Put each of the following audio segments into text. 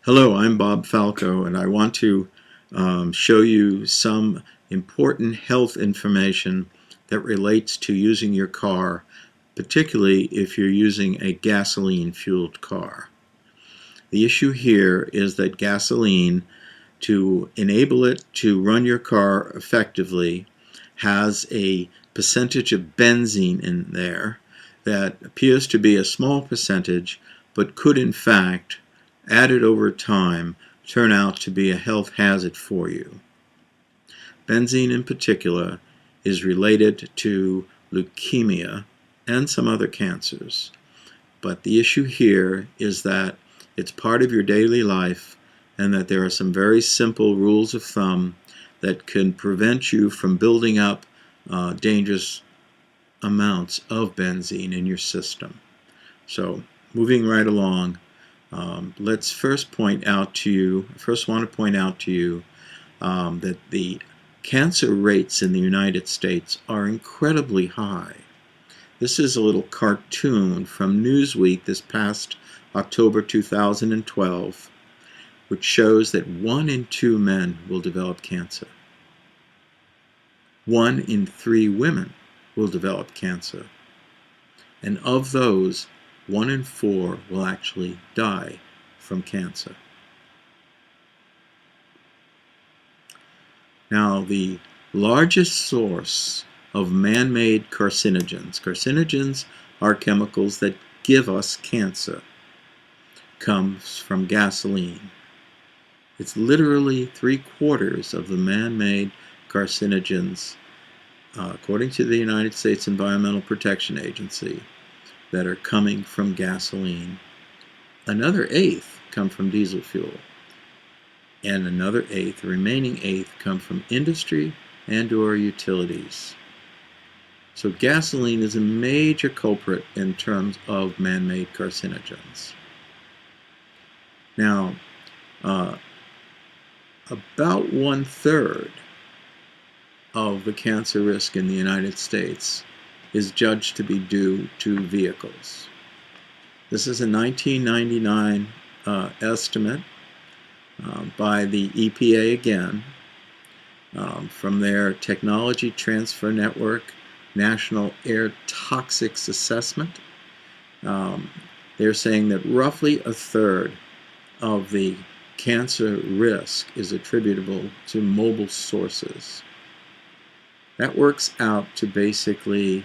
Hello, I'm Bob Falco, and I want to show you some important health information that relates to using your car, particularly if you're using a gasoline-fueled car. The issue here is that gasoline, to enable it to run your car effectively, has a percentage of benzene in there that appears to be a small percentage, but could in fact, added over time, turn out to be a health hazard for you. Benzene in particular is related to leukemia and some other cancers. But the issue here is that it's part of your daily life and that there are some very simple rules of thumb that can prevent you from building up dangerous amounts of benzene in your system. So moving right along, let's first want to point out to you that the cancer rates in the United States are incredibly high. This is a little cartoon from Newsweek this past October 2012, which shows that 1 in 2 men will develop cancer. 1 in 3 women will develop cancer. And of those, 1 in 4 will actually die from cancer. Now, the largest source of man-made carcinogens are chemicals that give us cancer, comes from gasoline. It's literally 3/4 of the man-made carcinogens, according to the United States Environmental Protection Agency, that are coming from gasoline. Another 1/8 come from diesel fuel, and another 1/8, the remaining 1/8, come from industry and/or utilities. So gasoline is a major culprit in terms of man-made carcinogens. Now, about 1/3 of the cancer risk in the United States is judged to be due to vehicles. This is a 1999 estimate by the EPA again, from their Technology Transfer Network National Air Toxics Assessment. They're saying that roughly 1/3 of the cancer risk is attributable to mobile sources. That works out to basically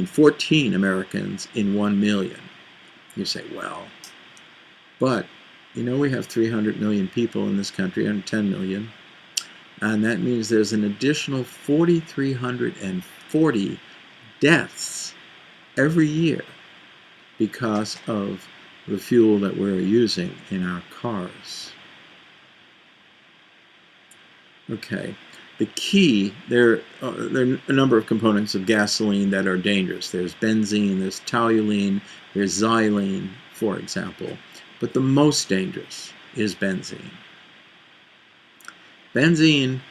14 Americans in 1 million. You say, well, but you know we have 300 million people in this country, and 10 million, and that means there's an additional 4,340 deaths every year because of the fuel that we're using in our cars. Okay. The key, there are a number of components of gasoline that are dangerous. There's benzene, there's toluene, there's xylene, for example. But the most dangerous is benzene. Benzene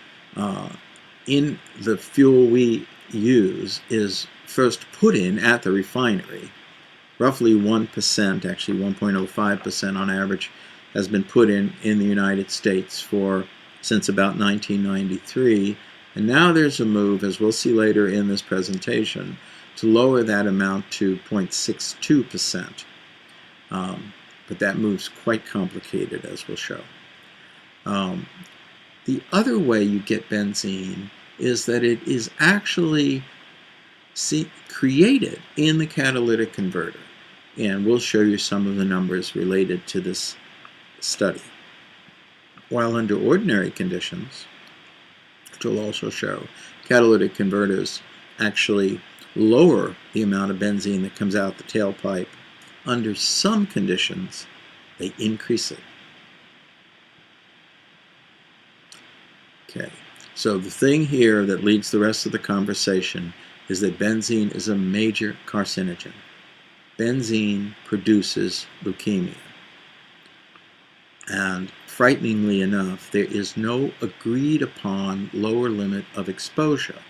in the fuel we use is first put in at the refinery. Roughly 1%, actually 1.05% on average, has been put in the United States since about 1993, and now there's a move, as we'll see later in this presentation, to lower that amount to 0.62%. But that move's quite complicated, as we'll show. The other way you get benzene is that it is actually created in the catalytic converter, and we'll show you some of the numbers related to this study. While under ordinary conditions, which we'll also show, catalytic converters actually lower the amount of benzene that comes out the tailpipe. Under some conditions, they increase it. Okay, so the thing here that leads the rest of the conversation is that benzene is a major carcinogen. Benzene produces leukemia. And frighteningly enough, there is no agreed upon lower limit of exposure.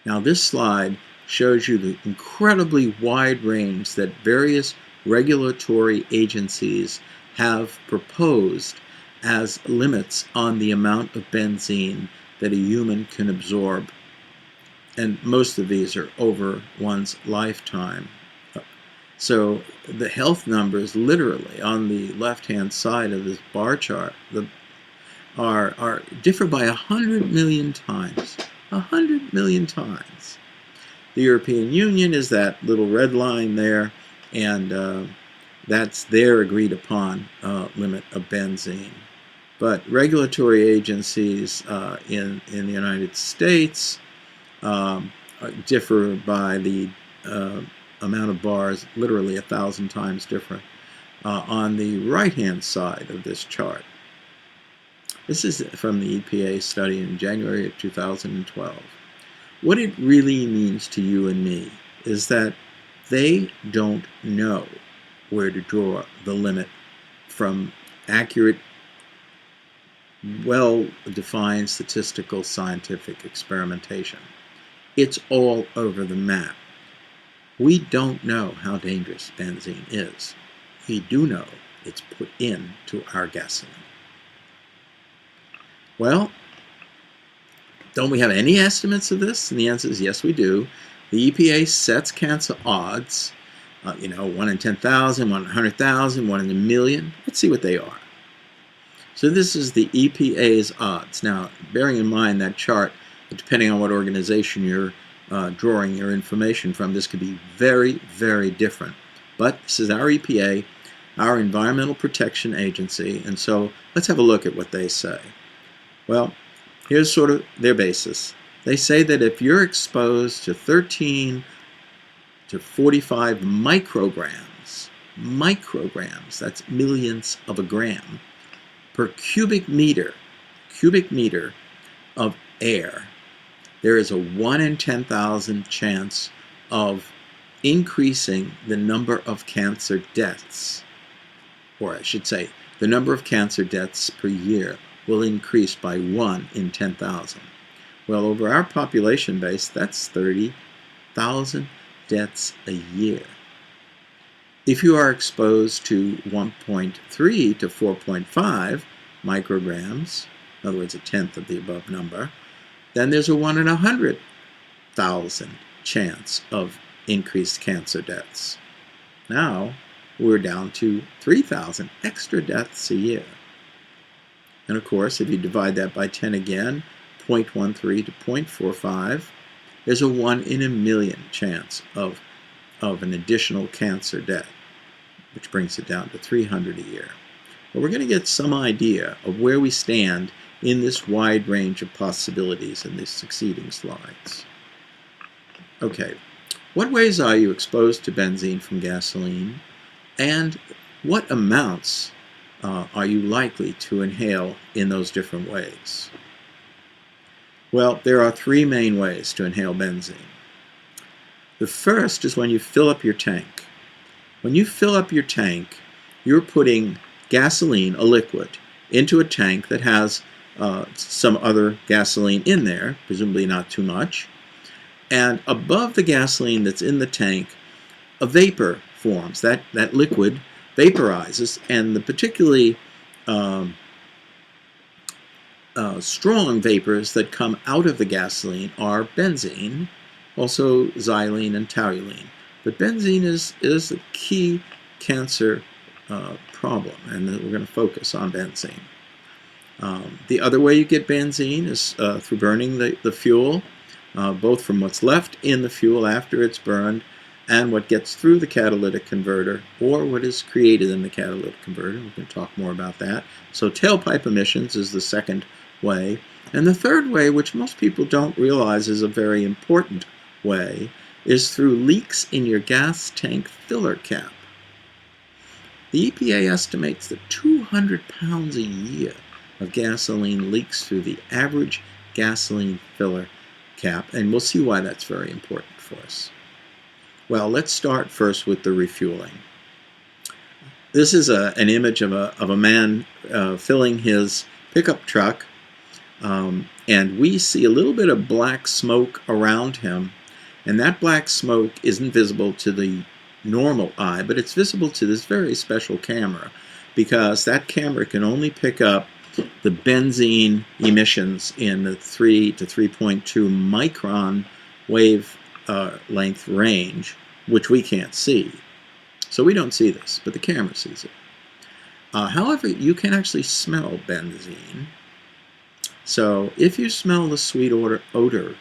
Now this slide shows you the incredibly wide range that various regulatory agencies have proposed as limits on the amount of benzene that a human can absorb. And most of these are over one's lifetime. So the health numbers literally on the left-hand side of this bar chart are differ by 100 million times. 100 million times. The European Union is that little red line there, and that's their agreed upon limit of benzene. But regulatory agencies in the United States differ by the amount of bars, literally 1,000 times different, on the right-hand side of this chart. This is from the EPA study in January of 2012. What it really means to you and me is that they don't know where to draw the limit from accurate, well-defined statistical scientific experimentation. It's all over the map. We don't know how dangerous benzene is. We do know it's put into our gasoline. Well, don't we have any estimates of this? And the answer is yes, we do. The EPA sets cancer odds, 1 in 10,000, 1 in 100,000, 1 in a million. Let's see what they are. So this is the EPA's odds. Now, bearing in mind that chart, depending on what organization you're drawing your information from, this could be very, very different. But this is our EPA, our Environmental Protection Agency, and so let's have a look at what they say. Well, here's sort of their basis. They say that if you're exposed to 13 to 45 micrograms, that's millionths of a gram, per cubic meter of air, there is a 1 in 10,000 chance of increasing the number of cancer deaths, or I should say, the number of cancer deaths per year will increase by 1 in 10,000. Well, over our population base, that's 30,000 deaths a year. If you are exposed to 1.3 to 4.5 micrograms, in other words, a tenth of the above number, then there's a 1 in 100,000 chance of increased cancer deaths. Now, we're down to 3,000 extra deaths a year. And of course, if you divide that by 10 again, 0.13 to 0.45, there's a 1 in a million chance of an additional cancer death, which brings it down to 300 a year. But we're going to get some idea of where we stand in this wide range of possibilities in these succeeding slides. Okay, what ways are you exposed to benzene from gasoline, and what amounts are you likely to inhale in those different ways? Well, there are 3 main ways to inhale benzene. The first is when you fill up your tank. When you fill up your tank, you're putting gasoline, a liquid, into a tank that has some other gasoline in there, presumably not too much, and above the gasoline that's in the tank, a vapor forms. That liquid vaporizes, and the particularly strong vapors that come out of the gasoline are benzene, also xylene and toluene. But benzene is a key cancer problem, and we're going to focus on benzene. The other way you get benzene is through burning the fuel, both from what's left in the fuel after it's burned and what gets through the catalytic converter, or what is created in the catalytic converter. We can talk more about that. So tailpipe emissions is the second way. And the third way, which most people don't realize is a very important way, is through leaks in your gas tank filler cap. The EPA estimates that 200 pounds a year of gasoline leaks through the average gasoline filler cap, and we'll see why that's very important for us. Well, let's start first with the refueling. This is an image of a man filling his pickup truck, and we see a little bit of black smoke around him, and that black smoke isn't visible to the normal eye, but it's visible to this very special camera, because that camera can only pick up the benzene emissions in the 3 to 3.2 micron wave length range, which we can't see. So we don't see this, but the camera sees it. However, you can actually smell benzene. So if you smell the sweet odor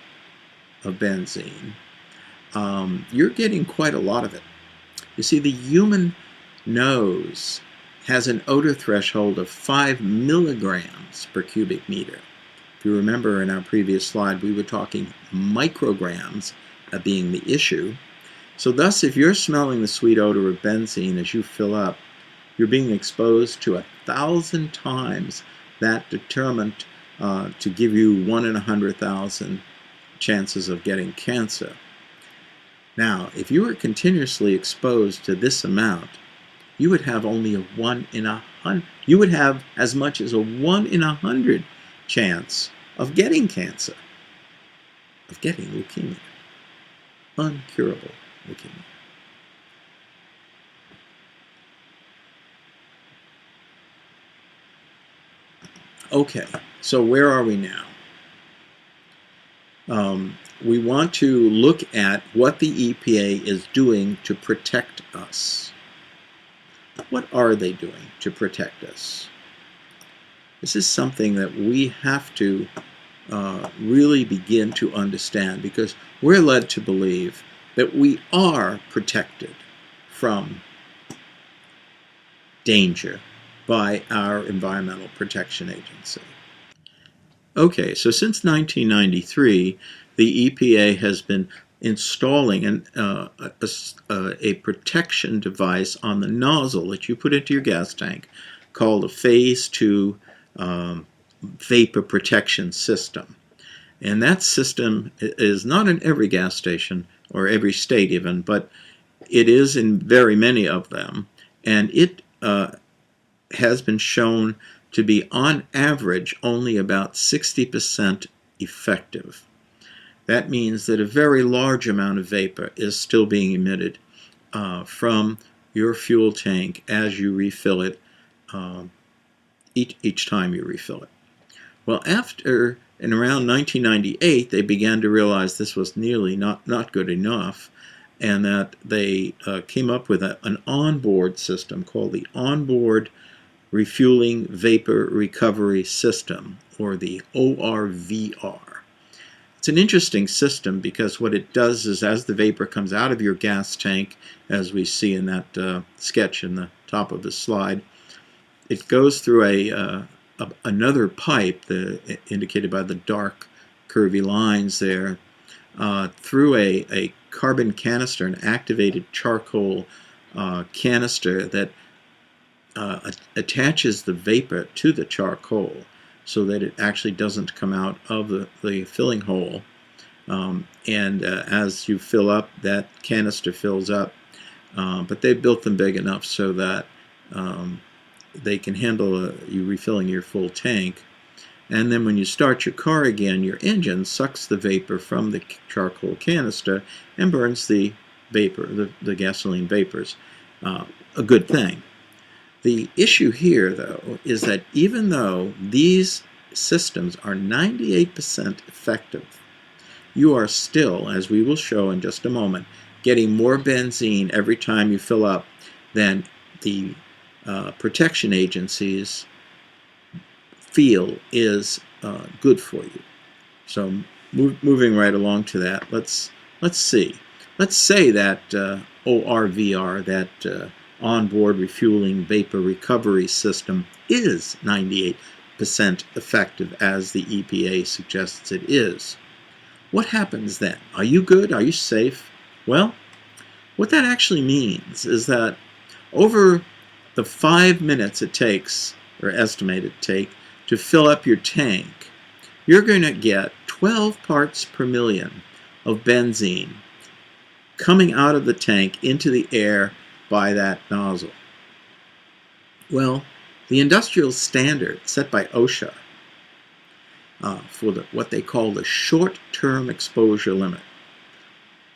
of benzene, you're getting quite a lot of it. You see, the human nose has an odor threshold of 5 milligrams per cubic meter. If you remember in our previous slide, we were talking micrograms being the issue. So thus, if you're smelling the sweet odor of benzene as you fill up, you're being exposed to 1,000 times that determined to give you 1 in 100,000 chances of getting cancer. Now, if you were continuously exposed to this amount, you would have only a 1 in 100. You would have as much as a 1 in 100 chance of getting cancer, of getting leukemia, uncurable leukemia. Okay, so where are we now? We want to look at what the EPA is doing to protect us. What are they doing to protect us? This is something that we have to really begin to understand, because we're led to believe that we are protected from danger by our Environmental Protection Agency. Okay, so since 1993, the EPA has been installing a protection device on the nozzle that you put into your gas tank called a Phase 2 vapor protection system. And that system is not in every gas station or every state even, but it is in very many of them. And it has been shown to be on average only about 60% effective. That means that a very large amount of vapor is still being emitted from your fuel tank as you refill it, each time you refill it. Well, after, in around 1998, they began to realize this was nearly not good enough, and that they came up with an onboard system called the Onboard Refueling Vapor Recovery System, or the ORVR. It's an interesting system because what it does is, as the vapor comes out of your gas tank, as we see in that sketch in the top of the slide, it goes through another pipe, indicated by the dark curvy lines there, through a carbon canister, an activated charcoal canister that attaches the vapor to the charcoal so that it actually doesn't come out of the filling hole. And as you fill up, that canister fills up. But they built them big enough so that they can handle you refilling your full tank. And then when you start your car again, your engine sucks the vapor from the charcoal canister and burns the vapor, the gasoline vapors. A good thing. The issue here, though, is that even though these systems are 98% effective, you are still, as we will show in just a moment, getting more benzene every time you fill up than the protection agencies feel is good for you. So moving right along to that, let's see. Let's say that ORVR, that onboard refueling vapor recovery system, is 98% effective as the EPA suggests it is. What happens then? Are you good? Are you safe? Well, what that actually means is that over the 5 minutes it takes, or estimated take, to fill up your tank, you're going to get 12 parts per million of benzene coming out of the tank into the air by that nozzle. Well, the industrial standard set by OSHA for what they call the short-term exposure limit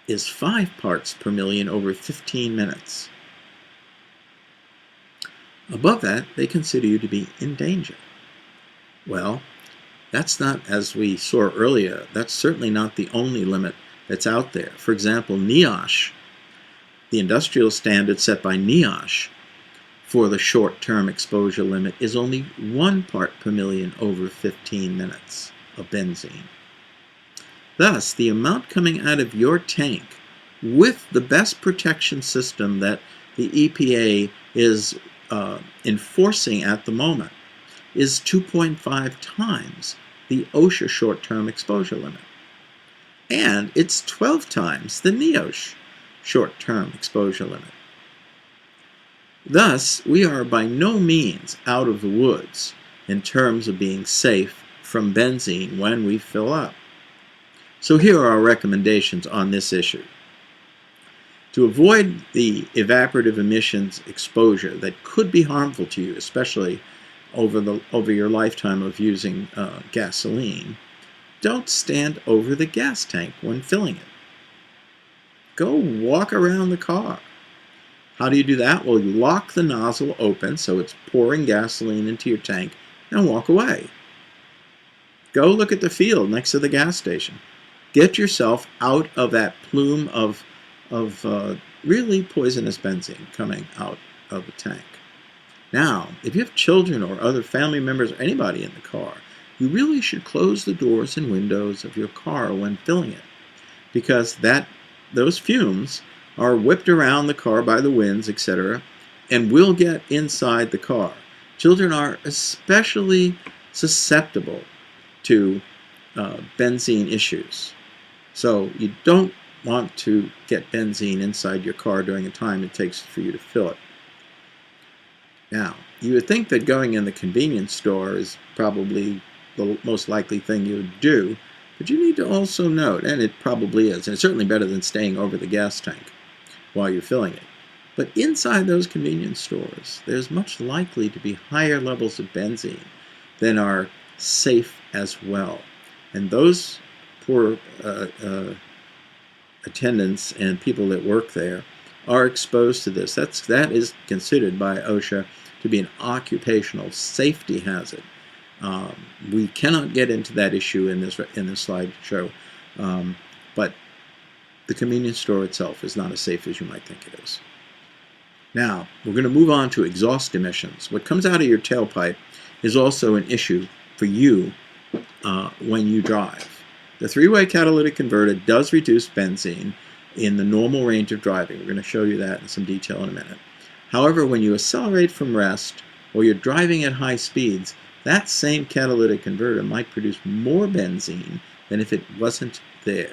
is 5 parts per million over 15 minutes. Above that, they consider you to be in danger. Well, that's not, as we saw earlier, that's certainly not the only limit that's out there. For example, NIOSH, the industrial standard set by NIOSH for the short-term exposure limit, is only 1 part per million over 15 minutes of benzene. Thus, the amount coming out of your tank with the best protection system that the EPA is enforcing at the moment is 2.5 times the OSHA short-term exposure limit. And it's 12 times the NIOSH short-term exposure limit. Thus, we are by no means out of the woods in terms of being safe from benzene when we fill up. So here are our recommendations on this issue. To avoid the evaporative emissions exposure that could be harmful to you, especially over your lifetime of using gasoline, don't stand over the gas tank when filling it. Go walk around the car. How do you do that? Well, you lock the nozzle open so it's pouring gasoline into your tank and walk away. Go look at the field next to the gas station. Get yourself out of that plume of really poisonous benzene coming out of the tank. Now, if you have children or other family members or anybody in the car, you really should close the doors and windows of your car when filling it, because those fumes are whipped around the car by the winds, etc., and will get inside the car. Children are especially susceptible to benzene issues. So you don't want to get benzene inside your car during the time it takes for you to fill it. Now, you would think that going in the convenience store is probably the most likely thing you would do, but you need to also note, and it probably is, and it's certainly better than staying over the gas tank while you're filling it, but inside those convenience stores, there's much likely to be higher levels of benzene than are safe as well. And those poor attendants and people that work there are exposed to this. That is considered by OSHA to be an occupational safety hazard. We cannot get into that issue in this slideshow, but the convenience store itself is not as safe as you might think it is. Now, we're going to move on to exhaust emissions. What comes out of your tailpipe is also an issue for you when you drive. The three-way catalytic converter does reduce benzene in the normal range of driving. We're going to show you that in some detail in a minute. However, when you accelerate from rest or you're driving at high speeds, that same catalytic converter might produce more benzene than if it wasn't there.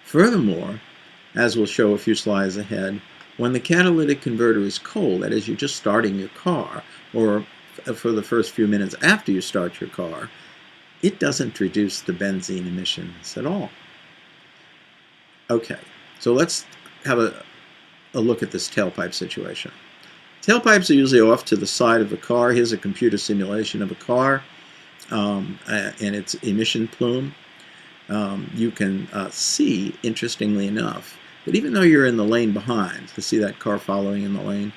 Furthermore, as we'll show a few slides ahead, when the catalytic converter is cold, that is, you're just starting your car, or for the first few minutes after you start your car, it doesn't reduce the benzene emissions at all. Okay, so let's have a look at this tailpipe situation. Tailpipes are usually off to the side of the car. Here's a computer simulation of a car and its emission plume. You can see, interestingly enough, that even though you're in the lane behind, to see that car following in the lane,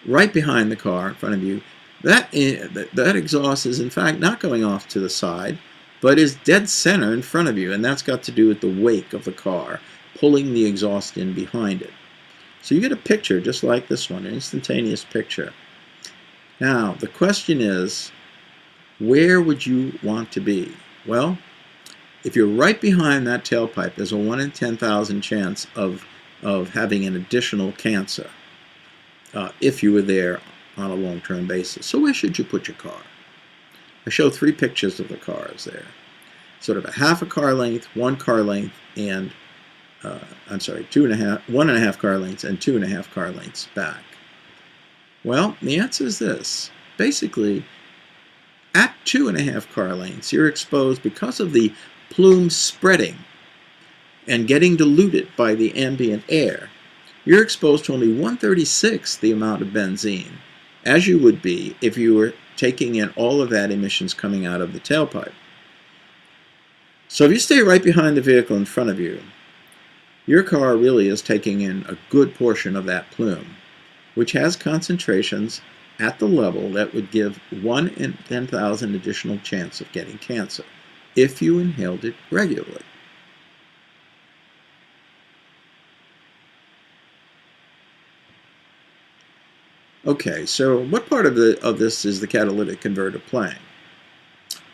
right behind the car in front of you, that exhaust is in fact not going off to the side, but is dead center in front of you, and that's got to do with the wake of the car pulling the exhaust in behind it. So you get a picture just like this one, an instantaneous picture. Now, the question is, where would you want to be? Well, if you're right behind that tailpipe, there's a 1 in 10,000 chance of having an additional cancer if you were there on a long-term basis. So where should you put your car? I show 3 pictures of the cars there. Sort of a half a car length, 1 car length, and 1.5 car lengths and 2.5 car lengths back. Well, the answer is this. Basically, at 2.5 car lengths, you're exposed because of the plume spreading and getting diluted by the ambient air. You're exposed to only 1/36 the amount of benzene, as you would be if you were taking in all of that emissions coming out of the tailpipe. So if you stay right behind the vehicle in front of you, your car really is taking in a good portion of that plume, which has concentrations at the level that would give 1 in 10,000 additional chance of getting cancer if you inhaled it regularly. Okay, so what part of this is the catalytic converter playing?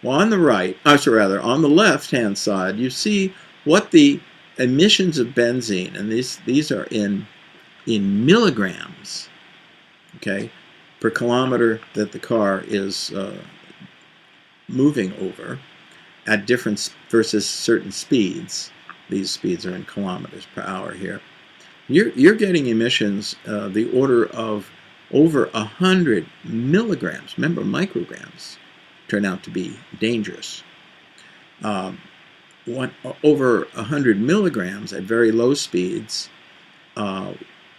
Well, on the right, on the left-hand side, you see what the emissions of benzene, and these are in milligrams, okay, per kilometer that the car is moving over at different versus certain speeds. These speeds are in kilometers per hour here. You're getting emissions the order of over 100 milligrams. Remember, micrograms turn out to be dangerous. Over 100 milligrams at very low speeds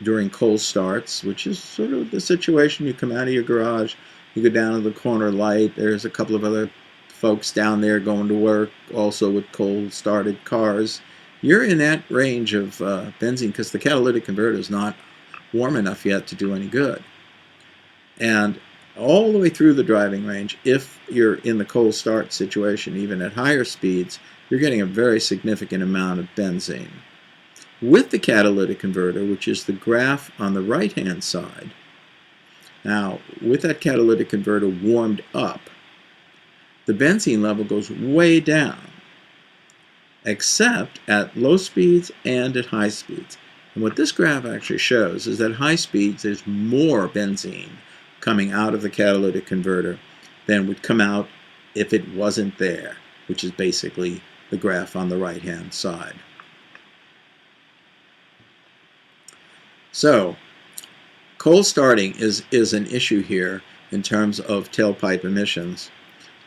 during cold starts, which is sort of the situation. You come out of your garage, you go down to the corner light, there's a couple of other folks down there going to work, also with cold started cars. You're in that range of benzene because the catalytic converter is not warm enough yet to do any good. And all the way through the driving range, if you're in the cold start situation, even at higher speeds, you're getting a very significant amount of benzene. With the catalytic converter, which is the graph on the right-hand side, now with that catalytic converter warmed up, the benzene level goes way down, except at low speeds and at high speeds. And what this graph actually shows is that at high speeds there's more benzene coming out of the catalytic converter than would come out if it wasn't there, which is basically the graph on the right-hand side. So, cold starting is an issue here in terms of tailpipe emissions.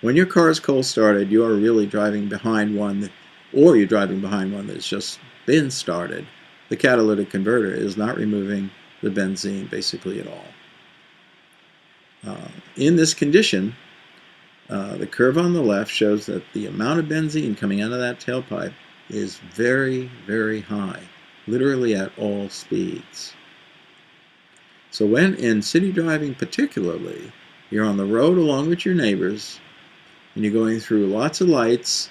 When your car is cold started, you are really driving behind one, or you're driving behind one that's just been started. The catalytic converter is not removing the benzene basically at all. In this condition, the curve on the left shows that the amount of benzene coming out of that tailpipe is very, very high, literally at all speeds. So when in city driving particularly, you're on the road along with your neighbors, and you're going through lots of lights,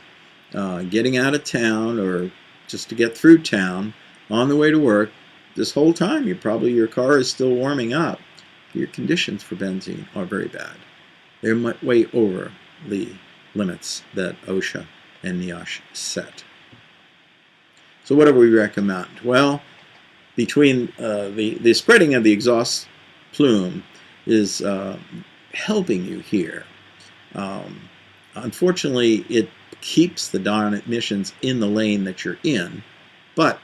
getting out of town or just to get through town, on the way to work, this whole time your car is still warming up. Your conditions for benzene are very bad. They're way over the limits that OSHA and NIOSH set. So what do we recommend? Well, between the spreading of the exhaust plume is helping you here. Unfortunately, it keeps the darn emissions in the lane that you're in, but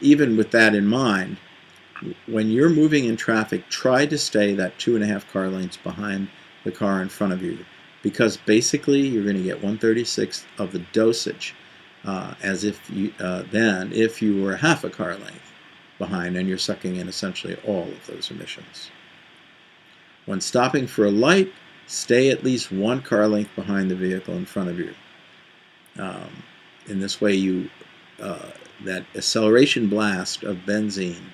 even with that in mind, when you're moving in traffic, try to stay that 2.5 car lengths behind the car in front of you, because basically you're going to get 1/36 of the dosage as if you were half a car length behind, and you're sucking in essentially all of those emissions. When stopping for a light, stay at least 1 car length behind the vehicle in front of you. In this way, that acceleration blast of benzene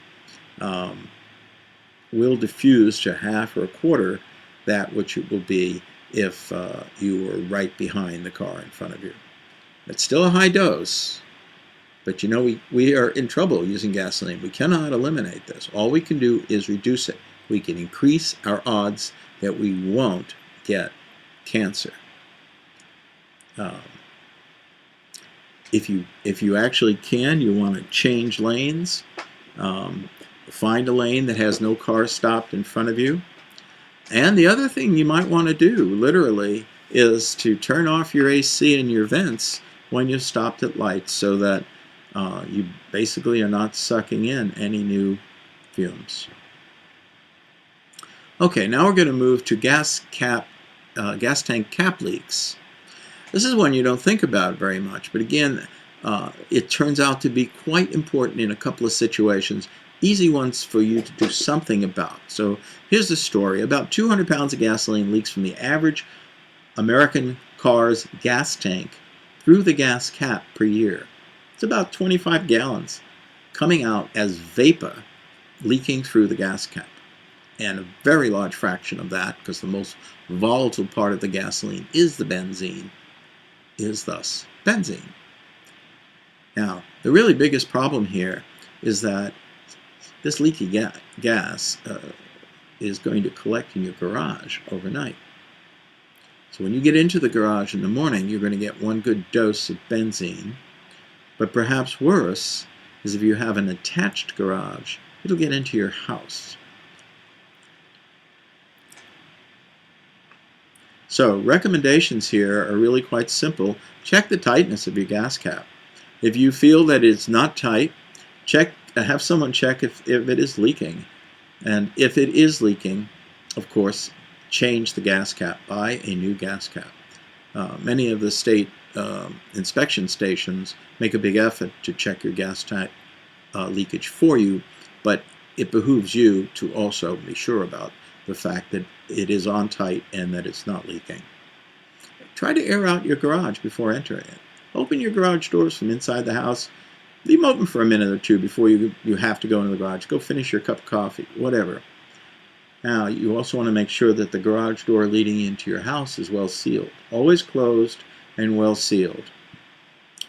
will diffuse to half or a quarter that which it will be if you were right behind the car in front of you. It's still a high dose, but you know we are in trouble using gasoline. We cannot eliminate this. All we can do is reduce it. We can increase our odds that we won't get cancer. If you actually can, you want to change lanes. Find a lane that has no car stopped in front of you. And the other thing you might want to do, literally, is to turn off your AC and your vents when you've stopped at lights, so that you basically are not sucking in any new fumes. Okay, now we're going to move to gas tank cap leaks. This is one you don't think about very much, but again, it turns out to be quite important in a couple of situations. Easy ones for you to do something about. So here's the story. About 200 pounds of gasoline leaks from the average American car's gas tank through the gas cap per year. It's about 25 gallons coming out as vapor leaking through the gas cap. And a very large fraction of that, because the most volatile part of the gasoline is the benzene, is thus benzene. Now, the really biggest problem here is that this leaky gas is going to collect in your garage overnight. So when you get into the garage in the morning, you're going to get one good dose of benzene. But perhaps worse is if you have an attached garage, it'll get into your house. So recommendations here are really quite simple. Check the tightness of your gas cap. If you feel that it's not tight, have someone check if it is leaking. And if it is leaking, of course, change the gas cap. Buy a new gas cap. Many of the state inspection stations make a big effort to check your gas tank leakage for you, but it behooves you to also be sure about the fact that it is on tight and that it's not leaking. Try to air out your garage before entering it. Open your garage doors from inside the house. Leave them open for a minute or two before you have to go into the garage. Go finish your cup of coffee, whatever. Now, you also want to make sure that the garage door leading into your house is well sealed. Always closed and well sealed.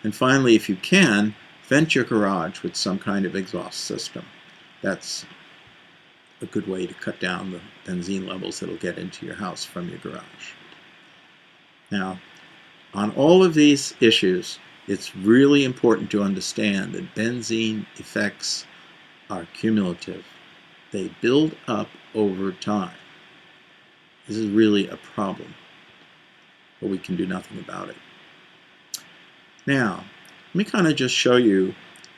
And finally, if you can, vent your garage with some kind of exhaust system. That's a good way to cut down the benzene levels that will get into your house from your garage. Now, on all of these issues, it's really important to understand that benzene effects are cumulative. They build up over time. This is really a problem, but we can do nothing about it. Now, let me kind of just show you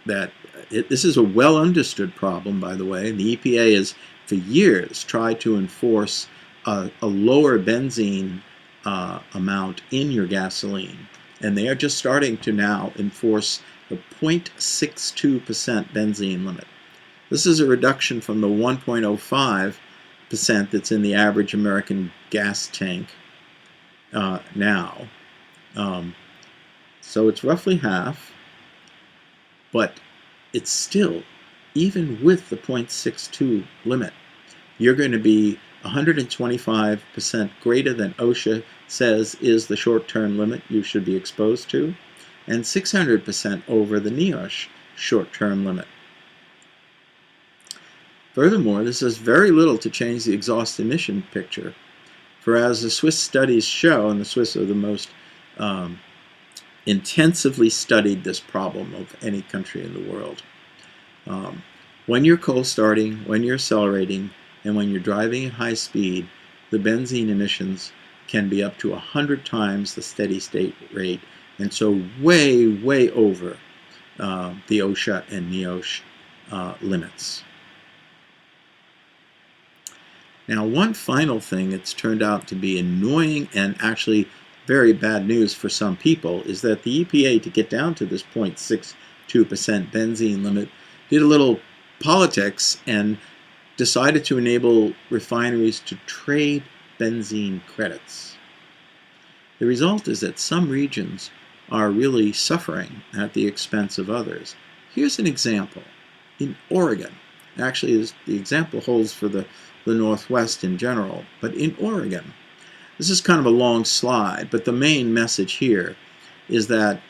that this is a well understood problem, by the way. The EPA has for years tried to enforce a lower benzene amount in your gasoline, and they are just starting to now enforce the 0.62% benzene limit. This is a reduction from the 1.05% that's in the average American gas tank now. So it's roughly half, but it's still, even with the 0.62 limit, you're going to be 125% greater than OSHA says is the short-term limit you should be exposed to, and 600% over the NIOSH short-term limit. Furthermore, this does very little to change the exhaust emission picture, for as the Swiss studies show, and the Swiss are the most intensively studied this problem of any country in the world. When you're cold starting, when you're accelerating, and when you're driving at high speed, the benzene emissions can be up to 100 times the steady state rate, and so way, way over the OSHA and NIOSH limits. Now, one final thing that's turned out to be annoying and actually very bad news for some people is that the EPA, to get down to this 0.62% benzene limit, did a little politics and decided to enable refineries to trade benzene credits. The result is that some regions are really suffering at the expense of others. Here's an example. In Oregon, actually the example holds for the Northwest in general, but in Oregon, this is kind of a long slide, but the main message here is that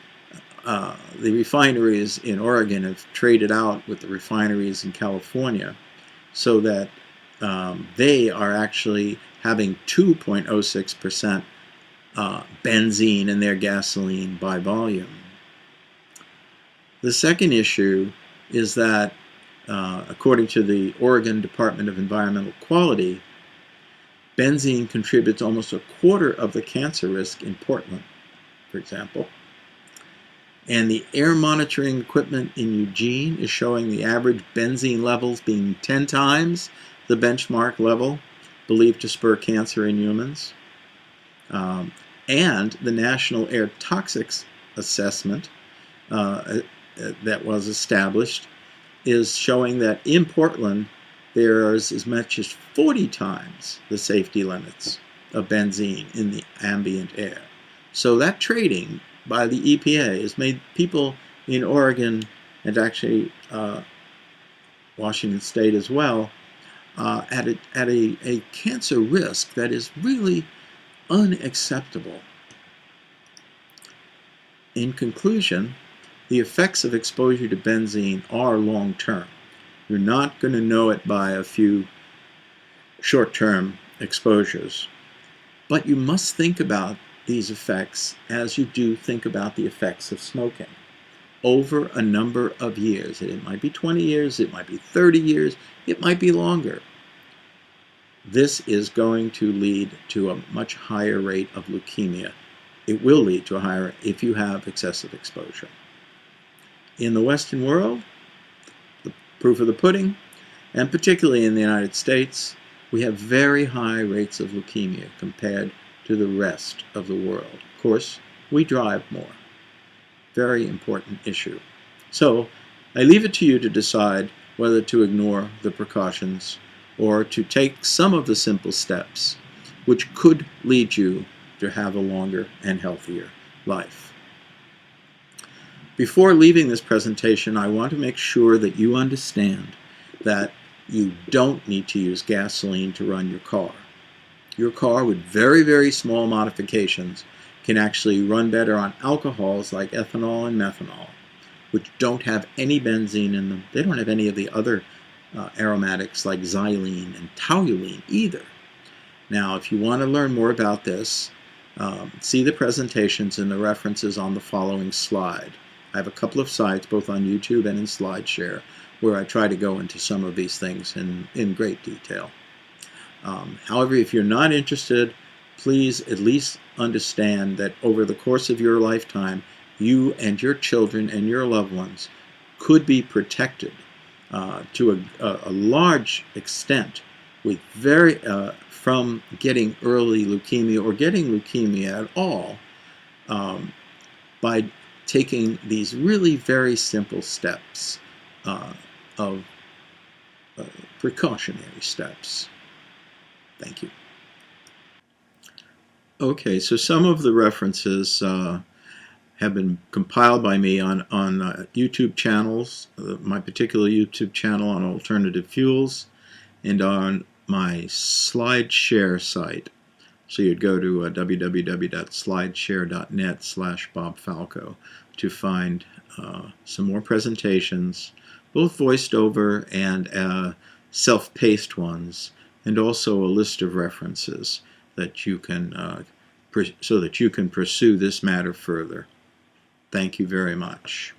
the refineries in Oregon have traded out with the refineries in California so that they are actually having 2.06% benzene in their gasoline by volume. The second issue is that, according to the Oregon Department of Environmental Quality, benzene contributes almost a quarter of the cancer risk in Portland, for example. And the air monitoring equipment in Eugene is showing the average benzene levels being 10 times the benchmark level believed to spur cancer in humans. And the National Air Toxics Assessment that was established is showing that in Portland there is as much as 40 times the safety limits of benzene in the ambient air. So that trading by the EPA has made people in Oregon and actually Washington State as well at a cancer risk that is really unacceptable. In conclusion, the effects of exposure to benzene are long-term. You're not going to know it by a few short-term exposures. But you must think about these effects as you do think about the effects of smoking over a number of years. It might be 20 years, it might be 30 years, it might be longer. This is going to lead to a much higher rate of leukemia. It will lead to a higher if you have excessive exposure. In the Western world, the proof of the pudding, and particularly in the United States, we have very high rates of leukemia compared to the rest of the world. Of course, we drive more. Very important issue. So, I leave it to you to decide whether to ignore the precautions or to take some of the simple steps which could lead you to have a longer and healthier life. Before leaving this presentation, I want to make sure that you understand that you don't need to use gasoline to run your car. Your car, with very, very small modifications, can actually run better on alcohols like ethanol and methanol, which don't have any benzene in them. They don't have any of the other aromatics like xylene and toluene either. Now, if you want to learn more about this, see the presentations and the references on the following slide. I have a couple of sites, both on YouTube and in SlideShare, where I try to go into some of these things in great detail. However, if you're not interested, please at least understand that over the course of your lifetime, you and your children and your loved ones could be protected to a large extent with from getting early leukemia or getting leukemia at all by taking these really very simple steps of precautionary steps. Thank you. Okay, so some of the references have been compiled by me on YouTube channels, my particular YouTube channel on alternative fuels, and on my SlideShare site. So you'd go to www.slideshare.net/BobFalco to find some more presentations, both voiced over and self-paced ones, and also a list of references that you can so that you can pursue this matter further. Thank you very much.